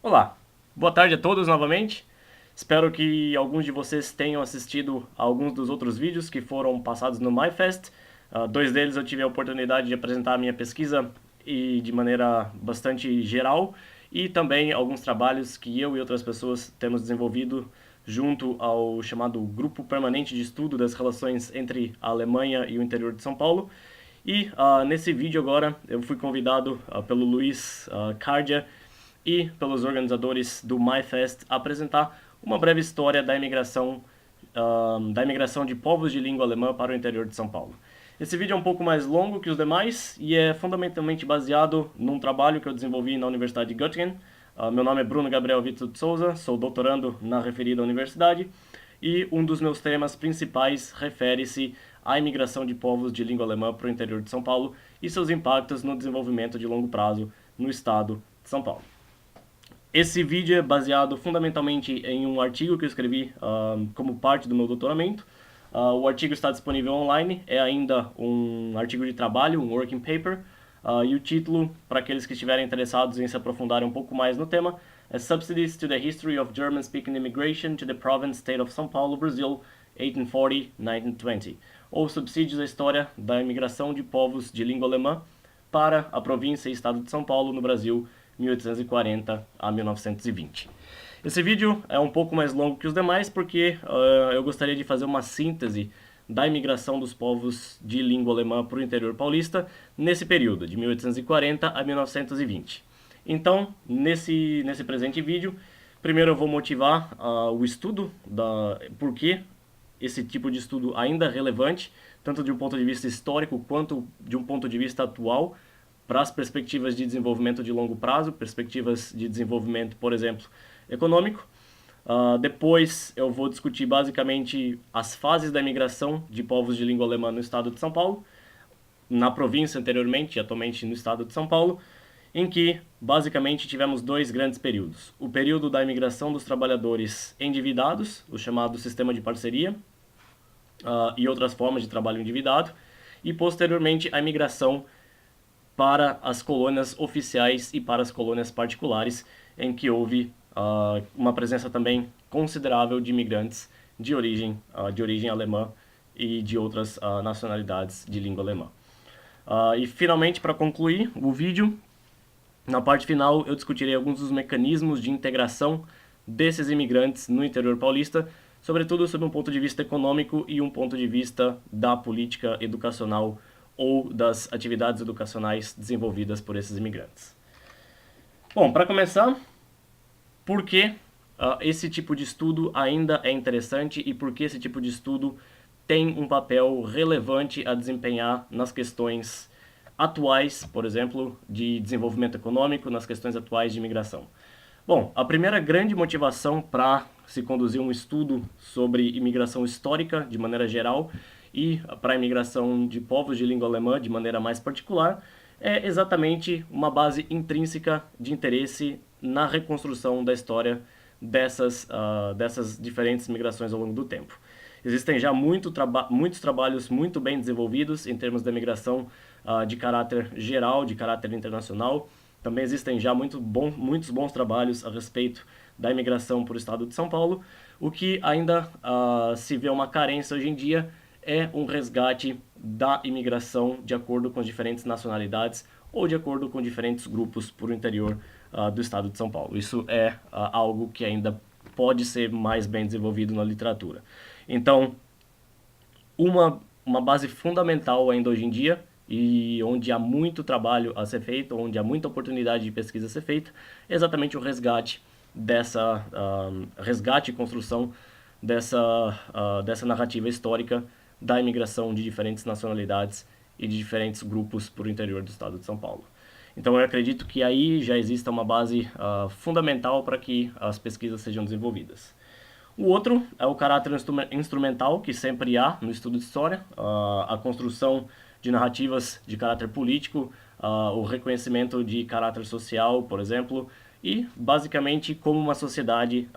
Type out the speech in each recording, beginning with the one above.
Olá, boa tarde a todos novamente. Espero que alguns de vocês tenham assistido a alguns dos outros vídeos que foram passados no MyFest. Dois deles eu tive a oportunidade de apresentar a minha pesquisa e de maneira bastante geral, e também alguns trabalhos que eu e outras pessoas temos desenvolvido junto ao chamado Grupo Permanente de Estudo das Relações entre a Alemanha e o interior de São Paulo. E nesse vídeo agora eu fui convidado pelo Luiz Cardia e pelos organizadores do MyFest a apresentar uma breve história da imigração de povos de língua alemã para o interior de São Paulo. Esse vídeo é um pouco mais longo que os demais e é fundamentalmente baseado num trabalho que eu desenvolvi na Universidade de Göttingen. Meu nome é Bruno Gabriel Vitor de Souza, sou doutorando na referida universidade e um dos meus temas principais refere-se à imigração de povos de língua alemã para o interior de São Paulo e seus impactos no desenvolvimento de longo prazo no estado de São Paulo. Esse vídeo é baseado fundamentalmente em um artigo que eu escrevi como parte do meu doutoramento. O artigo está disponível online, é ainda um artigo de trabalho, um working paper, e o título, para aqueles que estiverem interessados em se aprofundar um pouco mais no tema, é Subsidies to the History of German-Speaking Immigration to the Province State of São Paulo, Brazil, 1840-1920, ou Subsídios à História da Imigração de Povos de Língua Alemã para a província e estado de São Paulo, no Brasil, 1840 a 1920. Esse vídeo é um pouco mais longo que os demais porque eu gostaria de fazer uma síntese da imigração dos povos de língua alemã para o interior paulista nesse período, de 1840 a 1920. Então, nesse presente vídeo, primeiro eu vou motivar o estudo da por que esse tipo de estudo ainda é relevante, tanto de um ponto de vista histórico quanto de um ponto de vista atual, para as perspectivas de desenvolvimento de longo prazo, perspectivas de desenvolvimento, por exemplo, econômico. Depois eu vou discutir basicamente as fases da imigração de povos de língua alemã no estado de São Paulo, na província anteriormente e atualmente no estado de São Paulo, em que basicamente tivemos dois grandes períodos. O período da imigração dos trabalhadores endividados, o chamado sistema de parceria, e outras formas de trabalho endividado, e posteriormente a imigração para as colônias oficiais e para as colônias particulares, em que houve uma presença também considerável de imigrantes de origem alemã e de outras nacionalidades de língua alemã. E finalmente, para concluir o vídeo, na parte final eu discutirei alguns dos mecanismos de integração desses imigrantes no interior paulista, sobretudo sob um ponto de vista econômico e um ponto de vista da política educacional ou das atividades educacionais desenvolvidas por esses imigrantes. Bom, para começar, por que esse tipo de estudo ainda é interessante e por que esse tipo de estudo tem um papel relevante a desempenhar nas questões atuais, por exemplo, de desenvolvimento econômico, nas questões atuais de imigração? Bom, a primeira grande motivação para se conduzir um estudo sobre imigração histórica, de maneira geral, e para a imigração de povos de língua alemã, de maneira mais particular, é exatamente uma base intrínseca de interesse na reconstrução da história dessas diferentes migrações ao longo do tempo. Existem já muitos trabalhos muito bem desenvolvidos em termos da migração de caráter geral, de caráter internacional. Também existem já muitos bons trabalhos a respeito da imigração para o estado de São Paulo. O que ainda se vê uma carência hoje em dia é um resgate da imigração de acordo com as diferentes nacionalidades ou de acordo com diferentes grupos por o interior do estado de São Paulo. Isso é algo que ainda pode ser mais bem desenvolvido na literatura. Então, uma base fundamental ainda hoje em dia, e onde há muito trabalho a ser feito, onde há muita oportunidade de pesquisa a ser feita, é exatamente o resgate resgate e construção dessa narrativa histórica da imigração de diferentes nacionalidades e de diferentes grupos por o interior do estado de São Paulo. Então eu acredito que aí já exista uma base fundamental para que as pesquisas sejam desenvolvidas. O outro é o caráter instrumental que sempre há no estudo de história, a construção de narrativas de caráter político, o reconhecimento de caráter social, por exemplo, e basicamente como uma sociedade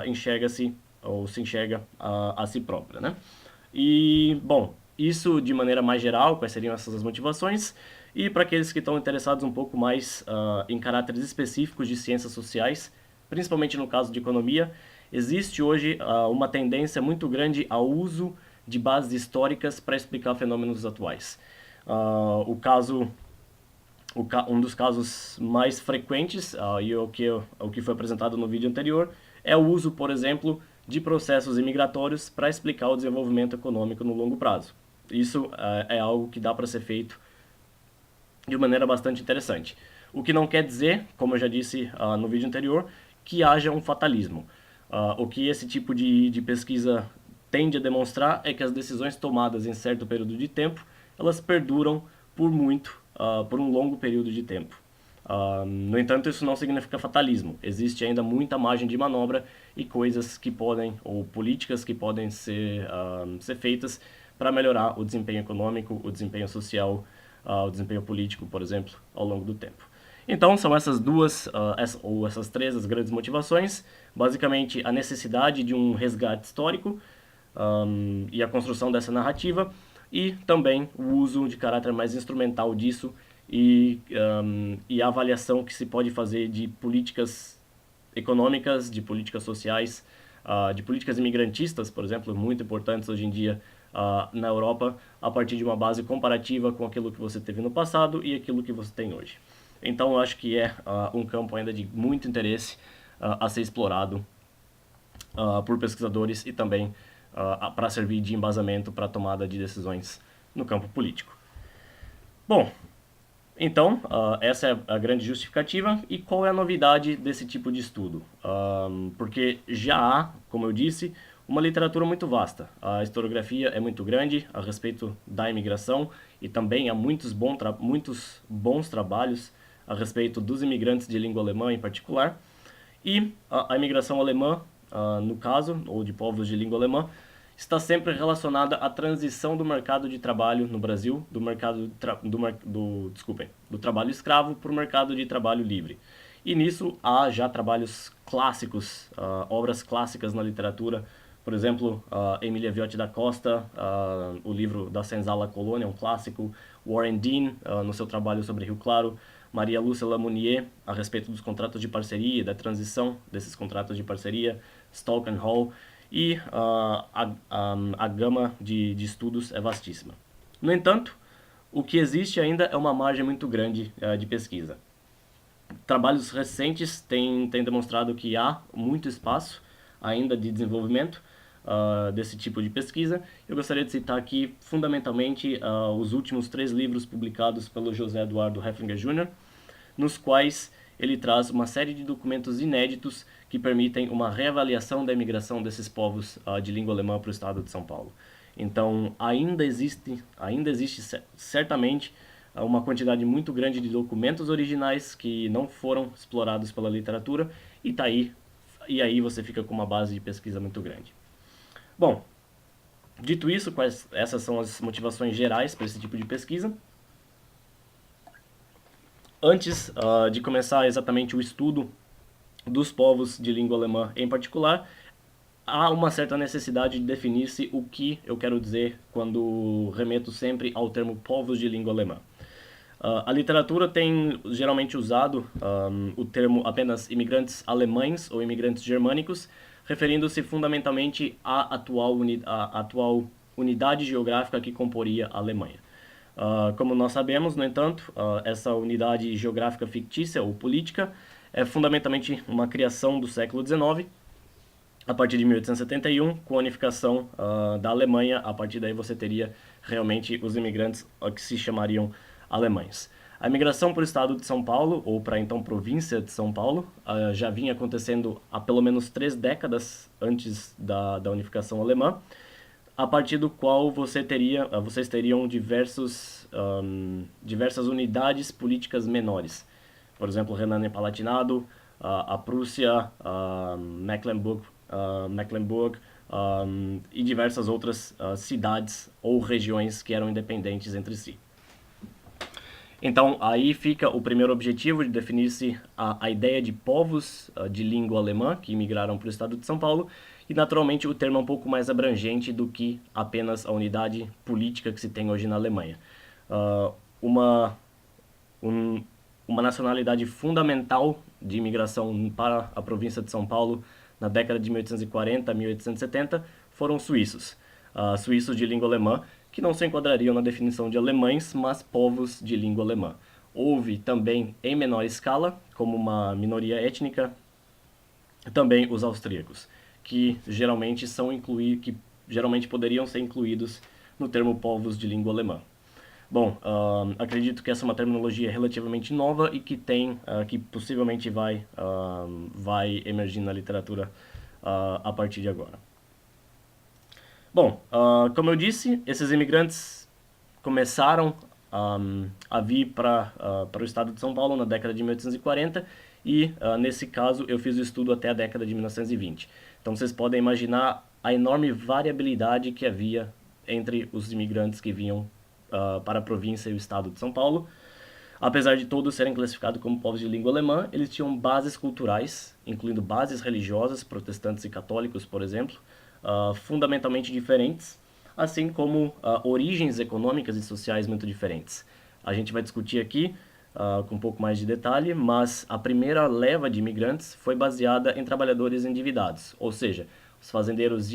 enxerga-se ou se enxerga a si própria, né? E, bom, isso de maneira mais geral, quais seriam essas motivações? E para aqueles que estão interessados um pouco mais em caráteres específicos de ciências sociais, principalmente no caso de economia, existe hoje uma tendência muito grande ao uso de bases históricas para explicar fenômenos atuais. O caso um dos casos mais frequentes, e o que foi apresentado no vídeo anterior, é o uso, por exemplo, de processos imigratórios para explicar o desenvolvimento econômico no longo prazo. Isso é algo que dá para ser feito de maneira bastante interessante. O que não quer dizer, como eu já disse no vídeo anterior, que haja um fatalismo. O que esse tipo de pesquisa tende a demonstrar é que as decisões tomadas em certo período de tempo, elas perduram por um longo período de tempo. No entanto, isso não significa fatalismo. Existe ainda muita margem de manobra e coisas que podem, ou políticas que podem ser feitas para melhorar o desempenho econômico, o desempenho social, o desempenho político, por exemplo, ao longo do tempo. Então, são essas essas três as grandes motivações. Basicamente, a necessidade de um resgate histórico e a construção dessa narrativa, e também o uso de caráter mais instrumental disso e a avaliação que se pode fazer de políticas econômicas, de políticas sociais, de políticas imigrantistas, por exemplo, muito importantes hoje em dia na Europa, a partir de uma base comparativa com aquilo que você teve no passado e aquilo que você tem hoje. Então, eu acho que é um campo ainda de muito interesse a ser explorado por pesquisadores e também para servir de embasamento para a tomada de decisões no campo político. Bom, então, essa é a grande justificativa. E qual é a novidade desse tipo de estudo? Porque já há, como eu disse, uma literatura muito vasta. A historiografia é muito grande a respeito da imigração e também há muitos bons trabalhos a respeito dos imigrantes de língua alemã em particular. E a imigração alemã, no caso, ou de povos de língua alemã, está sempre relacionada à transição do mercado de trabalho no Brasil, do trabalho escravo para o mercado de trabalho livre. E nisso há já trabalhos clássicos, obras clássicas na literatura, por exemplo, Emília Viotti da Costa, o livro da Senzala Colônia, um clássico, Warren Dean, no seu trabalho sobre Rio Claro, Maria Lúcia Lamounier, a respeito dos contratos de parceria, da transição desses contratos de parceria, Stalk and Hall, e a gama de estudos é vastíssima. No entanto, o que existe ainda é uma margem muito grande de pesquisa. Trabalhos recentes têm demonstrado que há muito espaço ainda de desenvolvimento desse tipo de pesquisa. Eu gostaria de citar aqui, fundamentalmente, os últimos 3 livros publicados pelo José Eduardo Hefflinger Jr., nos quais ele traz uma série de documentos inéditos que permitem uma reavaliação da imigração desses povos de língua alemã para o estado de São Paulo. Então, ainda existe certamente uma quantidade muito grande de documentos originais que não foram explorados pela literatura e aí você fica com uma base de pesquisa muito grande. Bom, dito isso, essas são as motivações gerais para esse tipo de pesquisa. Antes de começar exatamente o estudo dos povos de língua alemã em particular, há uma certa necessidade de definir-se o que eu quero dizer quando remeto sempre ao termo povos de língua alemã. A literatura tem geralmente usado o termo apenas imigrantes alemães ou imigrantes germânicos, referindo-se fundamentalmente à atual unidade geográfica que comporia a Alemanha. Como nós sabemos, no entanto, essa unidade geográfica fictícia ou política é fundamentalmente uma criação do século XIX, a partir de 1871, com a unificação da Alemanha. A partir daí você teria realmente os imigrantes que se chamariam alemães. A imigração para o estado de São Paulo, ou para então província de São Paulo, já vinha acontecendo há pelo menos 3 décadas antes da unificação alemã, a partir do qual vocês teriam diversas unidades políticas menores. Por exemplo, Renânia-Palatinado, a Prússia, Mecklenburg e diversas outras cidades ou regiões que eram independentes entre si. Então, aí fica o primeiro objetivo de definir-se a ideia de povos de língua alemã que imigraram para o estado de São Paulo, e naturalmente o termo é um pouco mais abrangente do que apenas a unidade política que se tem hoje na Alemanha. uma nacionalidade fundamental de imigração para a província de São Paulo na década de 1840 a 1870 foram suíços. Suíços de língua alemã, que não se enquadrariam na definição de alemães, mas povos de língua alemã. Houve também, em menor escala, como uma minoria étnica, também os austríacos, que geralmente poderiam ser incluídos no termo povos de língua alemã. Bom, acredito que essa é uma terminologia relativamente nova e que possivelmente vai emergir na literatura a partir de agora. Bom, como eu disse, esses imigrantes começaram a vir para o estado de São Paulo na década de 1840 e, nesse caso, eu fiz o estudo até a década de 1920. Então, vocês podem imaginar a enorme variabilidade que havia entre os imigrantes que vinham para a província e o estado de São Paulo. Apesar de todos serem classificados como povos de língua alemã, eles tinham bases culturais, incluindo bases religiosas, protestantes e católicos, por exemplo, fundamentalmente diferentes, assim como origens econômicas e sociais muito diferentes. A gente vai discutir aqui com um pouco mais de detalhe, mas a primeira leva de imigrantes foi baseada em trabalhadores endividados, ou seja, os fazendeiros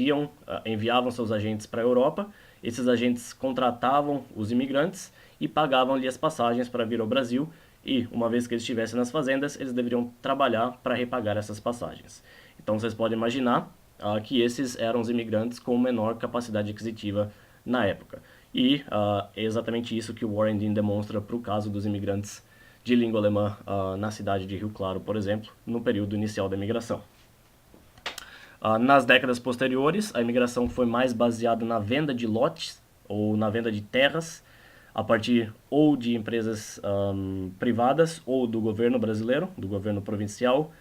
enviavam seus agentes para a Europa, esses agentes contratavam os imigrantes e pagavam-lhe as passagens para vir ao Brasil, e uma vez que eles estivessem nas fazendas, eles deveriam trabalhar para repagar essas passagens. Então vocês podem imaginar que esses eram os imigrantes com menor capacidade aquisitiva na época. E é exatamente isso que o Warren Dean demonstra para o caso dos imigrantes de língua alemã na cidade de Rio Claro, por exemplo, no período inicial da imigração. Nas décadas posteriores, a imigração foi mais baseada na venda de lotes ou na venda de terras a partir ou de empresas privadas ou do governo brasileiro, do governo provincial,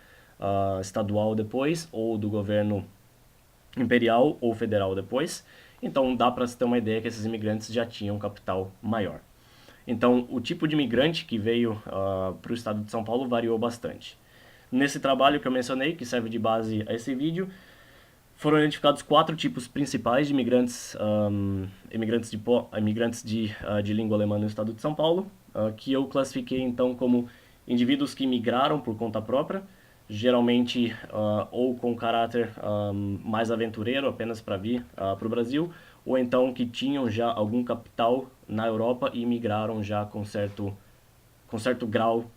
estadual depois, ou do governo imperial ou federal depois. Então dá para se ter uma ideia que esses imigrantes já tinham capital maior. Então o tipo de imigrante que veio para o estado de São Paulo variou bastante. Nesse trabalho que eu mencionei, que serve de base a esse vídeo, foram identificados 4 tipos principais de imigrantes de língua alemã no estado de São Paulo, que eu classifiquei então como indivíduos que migraram por conta própria, geralmente ou com caráter mais aventureiro, apenas para vir para o Brasil, ou então que tinham já algum capital na Europa e migraram já com certo grau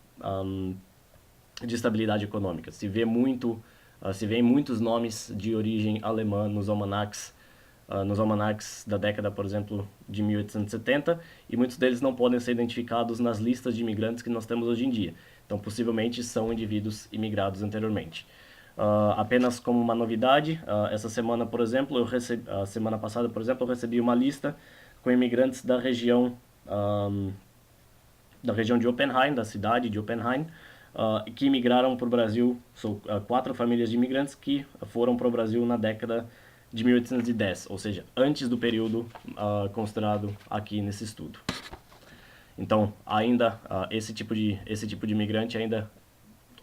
de estabilidade econômica. Se vê muitos nomes de origem alemã nos almanacs da década, por exemplo, de 1870, e muitos deles não podem ser identificados nas listas de imigrantes que nós temos hoje em dia. Então, possivelmente, são indivíduos imigrados anteriormente. Apenas como uma novidade, essa semana, por exemplo, semana passada, por exemplo, eu recebi uma lista com imigrantes da região de Oppenheim, da cidade de Oppenheim, que migraram para o Brasil. São 4 famílias de imigrantes que foram para o Brasil na década de 1810, ou seja, antes do período considerado aqui nesse estudo. Então, ainda esse tipo de imigrante,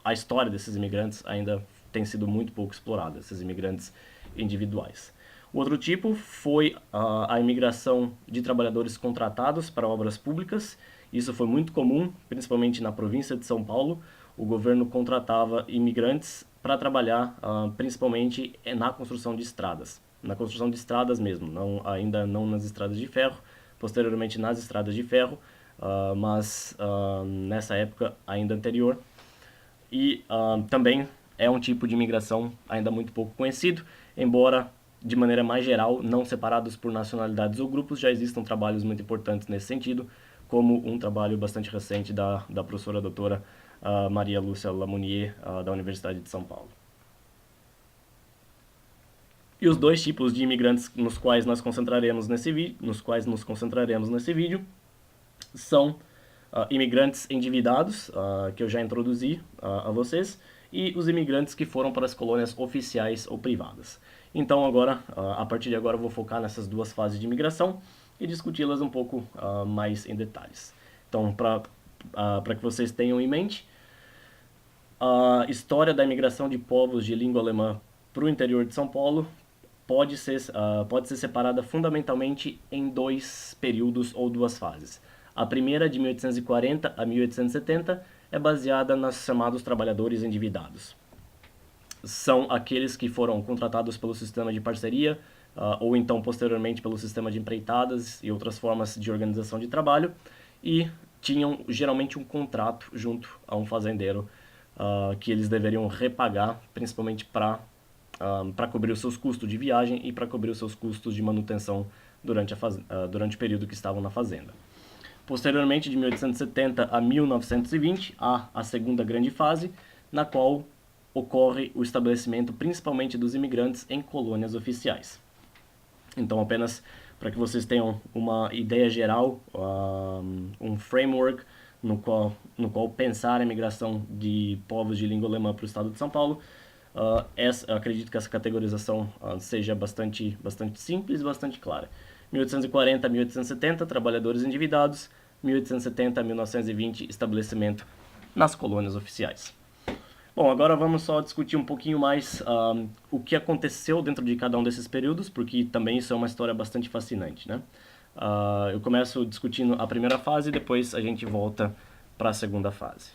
a história desses imigrantes ainda tem sido muito pouco explorada, esses imigrantes individuais. O outro tipo foi a imigração de trabalhadores contratados para obras públicas. Isso foi muito comum, principalmente na província de São Paulo. O governo contratava imigrantes para trabalhar principalmente na construção de estradas. Na construção de estradas mesmo, ainda não nas estradas de ferro, posteriormente nas estradas de ferro, mas nessa época ainda anterior. E também é um tipo de imigração ainda muito pouco conhecido, embora de maneira mais geral, não separados por nacionalidades ou grupos, já existam trabalhos muito importantes nesse sentido, como um trabalho bastante recente da professora doutora Maria Lúcia Lamounier, da Universidade de São Paulo. E os 2 tipos de imigrantes nos quais nos concentraremos nesse vídeo são imigrantes endividados, que eu já introduzi a vocês, e os imigrantes que foram para as colônias oficiais ou privadas. Então agora, a partir de agora, eu vou focar nessas 2 fases de imigração e discuti-las um pouco mais em detalhes. Então, para que vocês tenham em mente, a história da imigração de povos de língua alemã para o interior de São Paulo pode ser separada fundamentalmente em 2 períodos ou 2 fases. A primeira, de 1840 a 1870, é baseada nos chamados trabalhadores endividados. São aqueles que foram contratados pelo sistema de parceria, ou então posteriormente pelo sistema de empreitadas e outras formas de organização de trabalho, e tinham geralmente um contrato junto a um fazendeiro que eles deveriam repagar, principalmente para cobrir os seus custos de viagem e para cobrir os seus custos de manutenção durante o período que estavam na fazenda. Posteriormente, de 1870 a 1920, há a segunda grande fase, na qual ocorre o estabelecimento principalmente dos imigrantes em colônias oficiais. Então, apenas para que vocês tenham uma ideia geral, um framework no qual pensar a imigração de povos de língua alemã para o estado de São Paulo, acredito que essa categorização seja bastante simples e bastante clara. 1840 a 1870, trabalhadores endividados. 1870 a 1920, estabelecimento nas colônias oficiais. Bom, agora vamos só discutir um pouquinho mais o que aconteceu dentro de cada um desses períodos, porque também isso é uma história bastante fascinante, né? Eu começo discutindo a primeira fase e depois a gente volta para a segunda fase.